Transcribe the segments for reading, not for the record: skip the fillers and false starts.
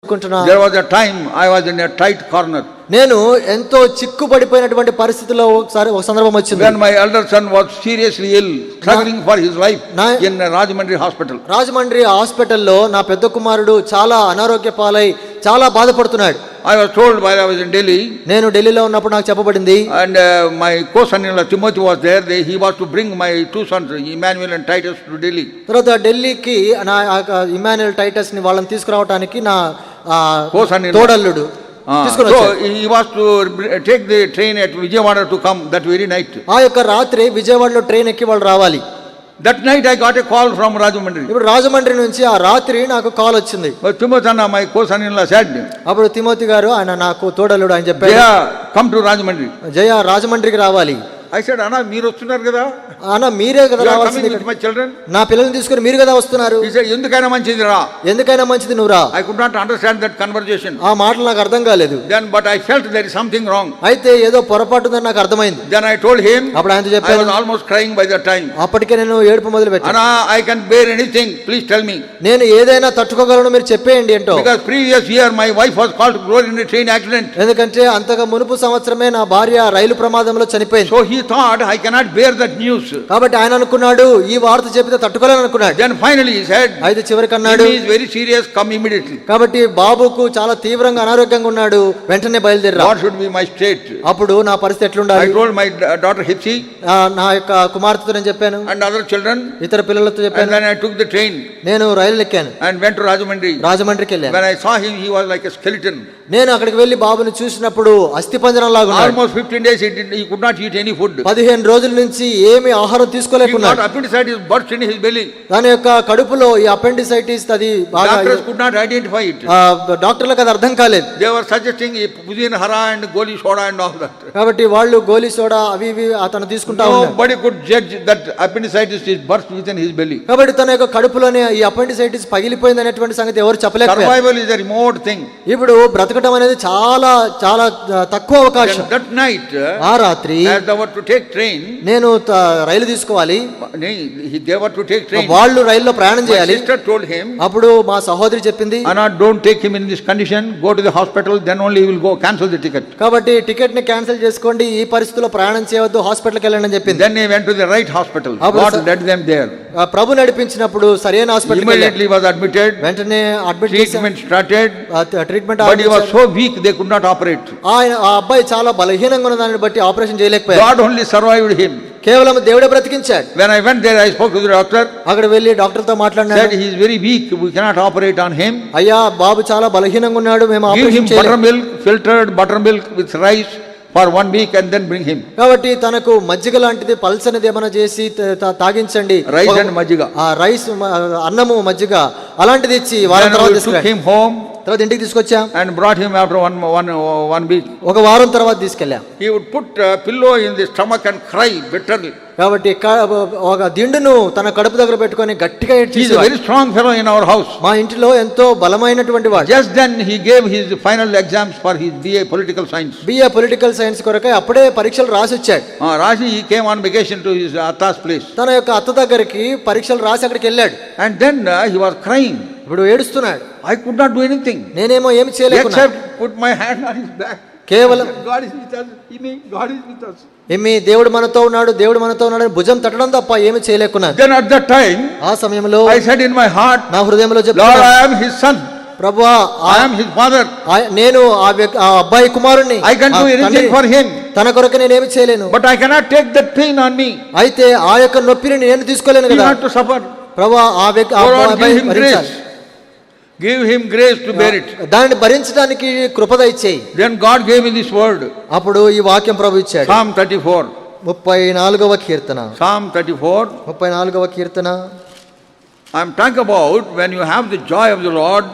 There was a time I was in a tight corner. నేను ఎంతో చిక్కుపడిపోయినటువంటి పరిస్థితిలో ఒక సందర్భం వచ్చింది. When my elder son was seriously ill, struggling for his life in Rajahmundry hospital. Rajahmundry హాస్పిటల్లో నా పెద్ద కుమారుడు చాలా అనారోగ్య పాలై చాలా బాధపడుతున్నాడు. I was told while I was in Delhi. నేను ఢిల్లీలో ఉన్నప్పుడు నాకు చెప్పబడింది. And my co-son-in-law Timothy was there. He was to bring my two sons, Emmanuel and Titus, to Delhi. తర్వాత ఢిల్లీకి నా ఇమాన్యుయల్ టైటస్ ని వాళ్ళని తీసుకురావడానికి నా తోడల్లుడు So he was to take the train at Vijayawada to come that very night. ఆ యొక్క రాత్రి విజయవాడలో ట్రైన్ ఎక్కి వాళ్ళు రావాలి. That night I got a call from Rajahmundry. ఇప్పుడు రాజమండ్రి నుంచి ఆ రాత్రి నాకు కాల్ వచ్చింది. Timothy, my co-son-in-law said. అప్పుడు తిమోతి గారు ఆయన నాకు తోడల్లుడు ఆయన చెప్పారు, "Jaya, come to Rajahmundry." జయ రాజమండ్రికి రావాలి. I said, "Anna, మీరు వస్తున్నారు కదా?" అన్న మీరే కదా రావాల్సింది. My children. నా పిల్లల్ని తీసుకుని మీరు కదా వస్తున్నారు. He said, "ఎందుకైనా మంచిది రా." ఎందుకైనా మంచిది నువ్వు రా. I could not understand that conversation. ఆ మాటలు నాకు అర్థం కాలేదు. Then but I felt there is something wrong. అయితే ఏదో పొరపాటు ఉందని నాకు అర్థమైంది. Then I told him. అప్పుడు ఆయనతో చెప్పాను. I was almost crying by that time. అప్పటికే నేను ఏడుపు మొదలు పెట్టాను. "Anna, I can bear anything. Please tell me." నేను ఏదైనా తట్టుకోగలను, మీరు చెప్పేయండి ఏంటో. Because previous year my wife was called to go in a train accident. ఎందుకంటే అంతగా మునుపు సంవత్సరమే నా భార్య రైలు ప్రమాదంలో చనిపోయింది. So he thought I cannot bear that news. కాబట్టి ఆయన అనుకున్నాడు ఈ వార్త చెబితే తట్టుకోలేను అనుకున్నాడు. Then finally he said, అయితే చివరికి అన్నాడు, "He is very serious, come immediately." కాబట్టి బాబుకు చాలా తీవ్రంగా అనారోగ్యంగా ఉన్నాడు, వెంటనే బయలుదేరా. What should be my state? అప్పుడు నా పరిస్థితి ఎట్లుండాలి? I told my daughter Hipsi, నా యొక్క కుమార్తెతో నేను చెప్పాను, and other children, ఇతర పిల్లలతో చెప్పాను. and then I took the train. నేను రైలు ఎక్కాను And went to Rajahmundry. రాజమండ్రికి వెళ్ళాను. When I saw him, he was like a skeleton. నేను అక్కడికి వెళ్ళి బాబుని చూసినప్పుడు అస్థిపంజరం లాగా ఉన్నాడు. Almost 15 days he could not eat any food. 15 రోజుల నుంచి ఏమి ఆహారం తీసుకోలేకున్నాడు. Appendicitis burst in his belly. దాని యొక్క కడుపులో ఈ అపెండిసైటిస్ అది బాగా Doctors could not identify it. డాక్టర్లకు అది అర్థం కాలేదు. They were suggesting pudin hara and goli soda and all that. కాబట్టి వాళ్ళు గోలీ సోడా అవి ఇవి అతను తీసుకుంటా ఉన్నాడు. Nobody could judge that appendicitis is burst within his belly. కాబట్టి తన యొక్క కడుపులోనే ఈ అపెండిసైటిస్ పగిలిపోయింది అనేటువంటి సంగతి ఎవరు చెప్పలేకపోయారు. Survival is a remote thing. ఇప్పుడు బ్రతకడం అనేది చాలా చాలా తక్కువ అవకాశం. That night, ఆ రాత్రి as they were to take train, నేను రైలు తీసుకోవాలి, they were to take train. వాళ్ళు రైల్లో ప్రయాణం చేయాలి. My sister told him, అప్పుడు మా సహోదరి చెప్పింది, "Anna, don't take him in this condition. Go to the hospital. Then only he will go. Cancel the ticket." కాబట్టి టికెట్ ని క్యాన్సిల్ చేసుకోండి, ఈ పరిస్థితిలో ప్రయాణం చేయవద్దు, హాస్పిటల్కి వెళ్ళండి అని చెప్పింది. Then he went to the right hospital. God led them there. ప్రభు నడిపించినప్పుడు సరైన హాస్పిటల్ Immediately was admitted. వెంటనే admit Treatment started. Treatment. But he was so weak they could not operate. ఆ అబ్బాయి చాలా బలహీనంగా ఉన్న దాన్ని బట్టి ఆపరేషన్ చేయలేకపోయాడు. God only survived him. కేవలం దేవుడే బ్రతికించాడు. When I went there, I spoke to the doctor. అక్కడ వెళ్ళి డాక్టర్ తో మాట్లాడినాను. Said he is very weak. We cannot operate on him. అయ్యా బాబు చాలా బలహీనంగా ఉన్నాడు, మేము Give him ఆపరేషన్ చేయలేము. buttermilk, filtered buttermilk with rice for 1 week and then bring him. కాబట్టి తనకు మజ్జిగ లాంటిది పల్సనిది ఏమైనా చేసి తాగించండి. Rice and మజ్జిగ. ఆ రైస్ అన్నము మజ్జిగ అలాంటిది ఇచ్చి వారం తర్వాత took him home. తర్వాత ఇంటికి తీసుకొచ్చాం. And brought him after one week. ఒక వారం తర్వాత తీసుకెళ్ళాం. He would put a pillow in the stomach and cry bitterly. కాబట్టి ఒక దిండును తన కడుపు దగ్గర పెట్టుకొని గట్టిగా He is a very strong fellow in our house. మా ఇంటిలో ఎంతో బలమైనటువంటి వాడు. Just then he gave his final exams for his BA political science. BA political science కొరకై అప్పుడే పరీక్షలు రాసి వచ్చాడు. Rashi, he came on vacation to his Atta's place. తన యొక్క అత్త దగ్గరికి పరీక్షలు రాసి అక్కడికి వెళ్ళాడు. And then he was crying. ఇప్పుడు ఏడుస్తున్నాడు. I could not do anything. నేనేమో ఏమి చేయలేకున్నా. Except put my hand on his back. కేవలం God is with us. God is with us. ఏమి దేవుడు మనతో ఉన్నాడు, దేవుడు మనతో ఉన్నాడు అని భుజం తట్టడం తప్ప ఏమి చేయలేకున్నాను. Then at that time, ఆ సమయంలో I said in my heart, నా హృదయంలో Lord, I am his son. ప్రభువా, I am his father. నేను ఆ అబ్బాయి కుమారుణ్ణి. I can do anything for him. తన కొరకు నేనేమి చేయలేను. But I cannot take that pain on me. అయితే ఆ యొక్క నొప్పిని నేను తీసుకోలేను He కదా. had to suffer. ప్రభువా, ఆ అబ్బాయి భరించాలి. Give him grace to bear it. దానిని భరించడానికి కృప దయచేయి. Then God gave me this word. అప్పుడు ఈ వాక్యం ప్రభు ఇచ్చాడు. Psalm 34. 34వ Keerthana. Psalm 34. 34వ Keerthana. I am talking about when you have the joy of the Lord,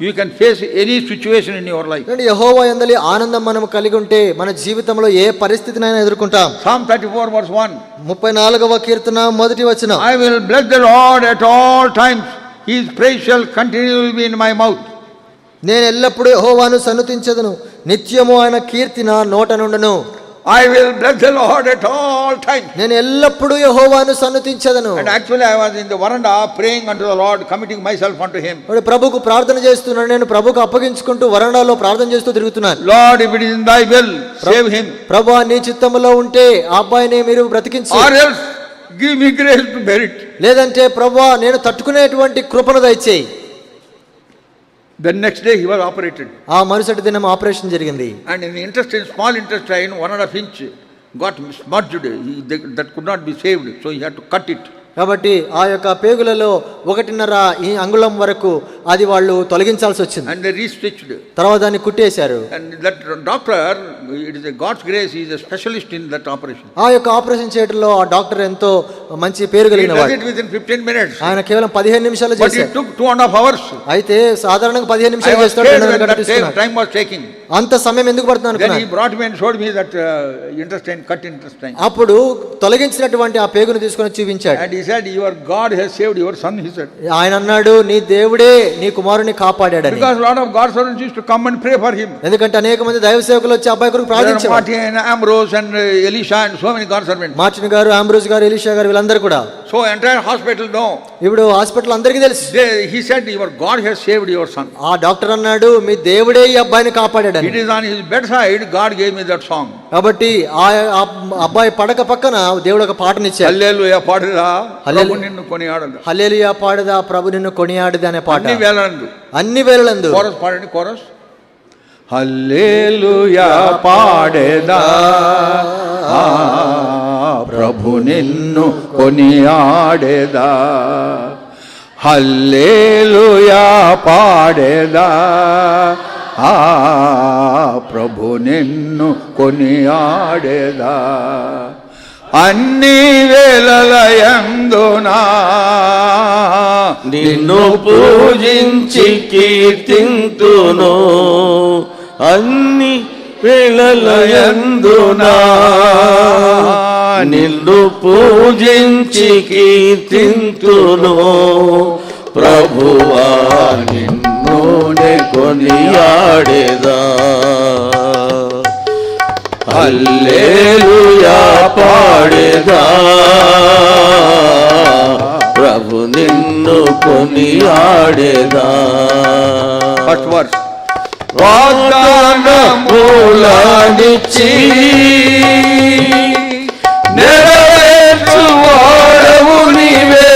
you can face any situation in your life. యెహోవా యందలి ఆనందం మనం కలిగి ఉంటే మన జీవితంలో ఏ పరిస్థితినైనా ఎదుర్కొంటాం. Psalm 34 verse 1. 34వ కీర్తన మొదటి వచనం. I will bless the Lord at all times. His praise shall continually be in my mouth. నేను ఎల్లప్పుడూ యెహోవాను సన్నుతించెదను, నిత్యము ఆయన కీర్తి నా నోట నుండును. I will bless the Lord at all times. నేను ఎల్లప్పుడూ యెహోవాను సన్నుతించెదను. And actually I was in the veranda praying unto the Lord, committing myself unto him. ఇప్పుడు ప్రభువుకు ప్రార్థన చేస్తున్నాను, నేను ప్రభువుకు అప్పగించుకుంటూ వరండాలో ప్రార్థన చేస్తూ తిరుగుతున్నాను. Lord, if it is in thy will, save him. ప్రభువా నీ చిత్తములో ఉంటే ఆ అబ్బాయిని మీరు బ్రతికించు, Or else give me grace to bear it. లేదంటే ప్రభువా నేను తట్టుకునేటువంటి కృపను దయచేయి. The next day he was operated. ఆ మరుసటి దినం ఆపరేషన్ జరిగింది. And in the intestine, small intestine, 1.5 inch got smudged. That could not be saved, so he had to cut it. కాబట్టి ఆ యొక్క పేగులలో 1.5 అంగుళం వరకు అది వాళ్ళు తొలగించాల్సి వచ్చింది. And they restitched. తర్వాత దాన్ని కుట్టేశారు. And that doctor, it is a God's grace, he is a specialist in that operation. ఆ యొక్క ఆపరేషన్ చేయడంలో ఆ డాక్టర్ ఎంతో మంచి పేరు He కలిగిన does వాడు. it within 15 minutes. ఆయన కేవలం 15 నిమిషాలు But it చేశారు. took 2.5 hours. అయితే సాధారణంగా 15 I నిమిషాలు was చేస్తాడు, scared 2.5 when గంటలు that తీసుకున్నాడు. time was taking. అంత సమయం ఎందుకు పడుతుంది Then he అనుకున్నాను. brought me and showed me that intestine, cut intestine. అప్పుడు తొలగించినటువంటి ఆ పేగును తీసుకొని చూపించాడు. And he said, your God has saved your son, he said. ఆయన అన్నాడు, నీ దేవుడే నీ కుమారుని కాపాడాడని. Because a lot of God's servants used to come and pray for him. ఎందుకంటే అనేక మంది దైవ సేవకులు వచ్చి అబ్బాయి కొరకు There are ప్రార్థించారు. Martin, Ambrose and Elisha and so many God's servants. Martin గారు, ఆంబ్రోస్ గారు, ఎలీషా గారు వీళ్ళందరూ కూడా. So entire hospital know. ఇప్పుడు హాస్పిటల్ అందరికీ తెలుసు. He said, your God has saved your son. ఆ డాక్టర్ అన్నాడు, మీ దేవుడే ఈ అబ్బాయిని కాపాడాడని. It is on his bedside, God gave me that song. కాబట్టి ఆ అబ్బాయి పడక పక్కన దేవుడు ఒక పాటనిచ్చాడు. హల్లెలూయా పాడుదా, హల్లెలూయా. ప్రభు నిన్ను కొనియాడదా. హల్లెలూయా పాడదా, ప్రభు నిన్ను కొనియాడదా అనే పాట. అన్ని వేళలందు. అన్ని వేళలందు. కోరస్ పాడండి, కోరస్. హల్లెలూయా పాడేదా, ప్రభు నిన్ను కొనియాడేదా. హల్లెలూయా పాడేదా, ప్రభు నిన్ను కొనియాడేదా. అన్ని వేళలయందునా నిన్ను పూజించి కీర్తింతును, అన్ని వేళలయందునా నిన్ను పూజించి కీర్తింతును. ప్రభువా నిన్ను నే కొనియాడేదా. హల్లెలూయా పాడేదా, ప్రభు నిన్ను కొనియాడేదా. First verse. వాగ్దానములనిచ్చి నెరవేర్చువాడవు నీవే.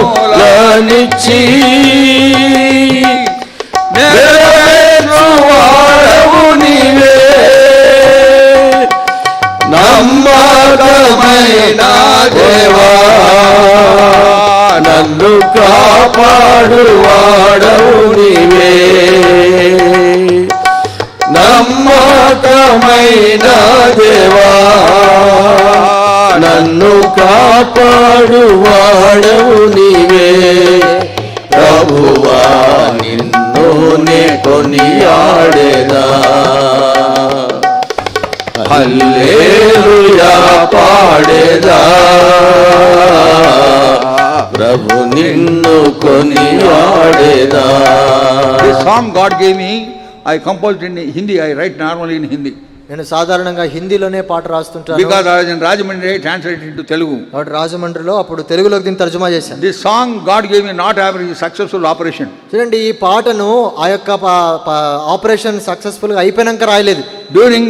వాగ్దానములనిచ్చి నెరవేర్చువాడవు నీవే. నమ్మకమైన దేవా, నన్ను కాపాడువాడవు నీవే. నమ్మకమైన దేవా, నన్ను కాపాడువాడవు నీవే. ప్రభువా నిన్ను నే కొనియాడేదా. హల్లెలూయా పాడేదా, ప్రభు నిన్ను కొనియాడేదా. This song God gave me, I composed in Hindi, I write normally in Hindi. నేను సాధారణంగా హిందీలోనే పాట రాస్తుంటాను. Because I was in Rajahmundry, I translated it into Telugu. కాబట్టి రాజమండ్రిలో అప్పుడు తెలుగులోకి దీన్ని తర్జుమా చేశాను. This song God gave me not after a successful operation. చూడండి, ఈ పాటను ఆ యొక్క ఆపరేషన్ సక్సెస్ఫుల్ గా అయిపోయినాక రాయలేదు. During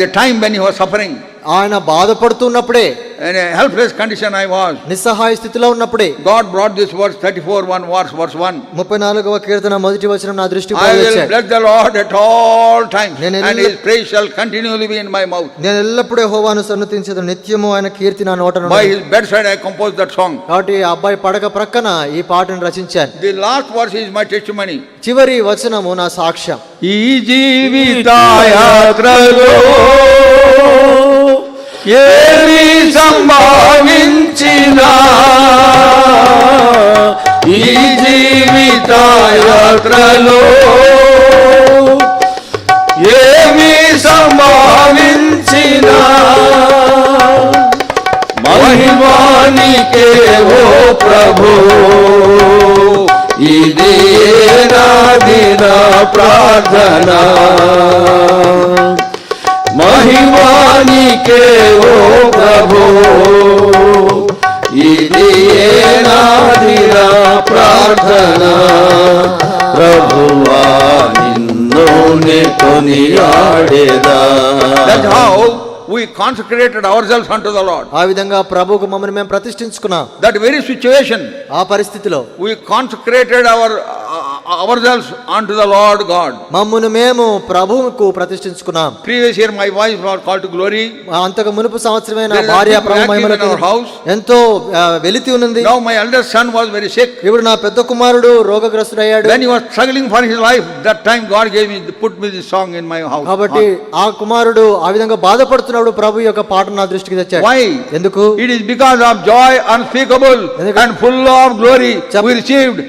the time when he was suffering, ఆయన బాధపడుతున్నప్పుడే, in a helpless condition I was, నిస్సహాయ స్థితిలో ఉన్నప్పుడే God brought this verse 34:1 verse 1. 34వ కీర్తన మొదటి వచనం నా దృష్టికి I will వచ్చాడు. bless the Lord at all times, నేను and his praise shall continually be in my mouth. నేను ఎల్లప్పుడూ యెహోవాను సన్నుతించెదను, నిత్యము ఆయన కీర్తి నా నోట By నుండి. his bedside I composed that song. కాబట్టి ఆ అబ్బాయి పడక ప్రక్కన ఈ పాటను రచించాను. The last verse is my testimony. చివరి వచనము నా సాక్ష్యం. ఈ జీవితయాత్రలో ఏమి సంభవించినా, ఈ జీవితయాత్రలో ఏమి సంభవించినా, మహిమానికే ఓ ప్రభు, ఇది నా దిన నా ప్రార్థన మహిమానికే ఓ ప్రభు ఇది నాది నా ప్రార్థన ప్రభువా నిన్ను నే కొనియాడేదా. That's how we consecrated ourselves unto the Lord. ఆ విధంగా ప్రభువుకు మమ్మల్ని మేము ప్రతిష్ఠించుకున్నాం. That very situation, ఆ పరిస్థితిలో we consecrated ourselves unto the Lord God. మమ్మును మేము ప్రభువుకు ప్రతిష్ఠించుకున్నాం. Previous year my wife was called to glory. అంతకు మునుపు సంవత్సరమైన There is భార్య a big Prabhu vacuum మహిమలకు in our house. ఎంతో వెలితి ఉన్నది. Now my eldest son was very sick. ఇప్పుడు నా పెద్ద కుమారుడు రోగగ్రస్తుడయ్యాడు. When he was struggling for his life, that time God put me this song in my house. కాబట్టి ఆ కుమారుడు ఆ విధంగా బాధపడుతున్నప్పుడు ప్రభు యొక్క పాట నా దృష్టికి తెచ్చాడు. Why? ఎందుకు? It is because of joy unspeakable and full of glory we received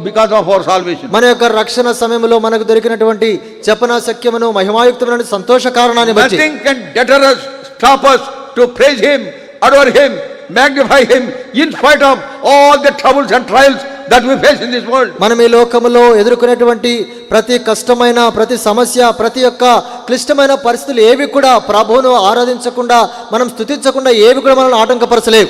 because of our salvation. మన యొక్క రక్షణ సమయంలో మనకు దొరికినటువంటి చెప్పనా సఖ్యమును మహిమాయుక్తమైన సంతోష కారణాన్ని బట్టి Nothing can deter us, stop us to praise him, adore him, magnify him in spite of all the troubles and trials that we face in this world. మనం ఈ లోకములో ఎదుర్కొనేటువంటి ప్రతి కష్టమైన ప్రతి సమస్య ప్రతి ఒక్క క్లిష్టమైన పరిస్థితులు ఏవి కూడా ప్రభువును ఆరాధించకుండా మనం స్తుతించకుండా ఏవి కూడా మనల్ని ఆటంకపరచలేవు.